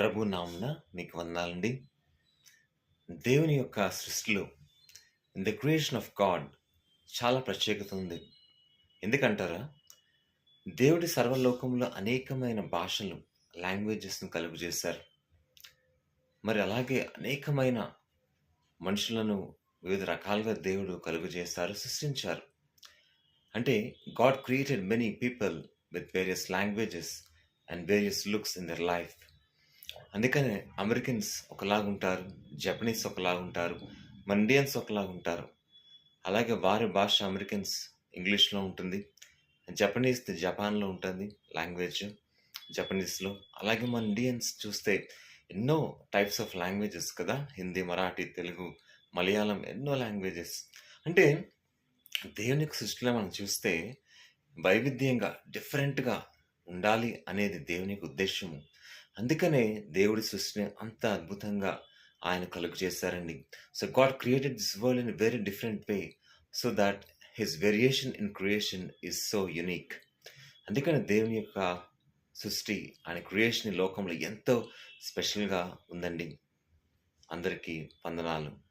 ప్రభు నామున మీకు వందనాలండి. దేవుని యొక్క సృష్టిలో in the creation of God చాలా ప్రత్యేకత ఉంది. ఎందుకంటారా? దేవుడి సర్వలోకంలో అనేకమైన భాషలు, లాంగ్వేజెస్‌ను కలుగజేశారు. మరి అలాగే అనేకమైన మనుషులను వివిధ రకాలుగా దేవుడు కలుగజేశారు, సృష్టించారు. అంటే God created many people with various languages and various looks in their life. అందుకనే అమెరికన్స్ ఒకలాగుంటారు, జపనీస్ ఒకలాగుంటారు, మన ఇండియన్స్ ఒకలాగుంటారు. అలాగే వారి భాష అమెరికన్స్ ఇంగ్లీష్‌లో ఉంటుంది. జపనీస్‌ది జపాన్‌లో ఉంటుంది లాంగ్వేజ్ జపనీస్‌లో. అలాగే మన ఇండియన్స్ చూస్తే ఎన్నో టైప్స్ ఆఫ్ లాంగ్వేజెస్ కదా! హిందీ, మరాఠీ, తెలుగు, మలయాళం ఎన్నో లాంగ్వేజెస్. అంటే దేవుని యొక్క సృష్టిలో మనం చూస్తే వైవిధ్యంగా, డిఫరెంట్‌గా ఉండాలి అనేది దేవుని యొక్క ఉద్దేశ్యము. అందుకనే దేవుడి సృష్టిని అంత అద్భుతంగా ఆయన కలుగజేశారండి. So God created this world in a very different way so that his variation in creation is so unique. అందుకని దేవుని యొక్క సృష్టి, ఆయన క్రియేషన్ ఈ లోకంలో ఎంతో స్పెషల్‌గా ఉందండి. అందరికీ వందనాలు.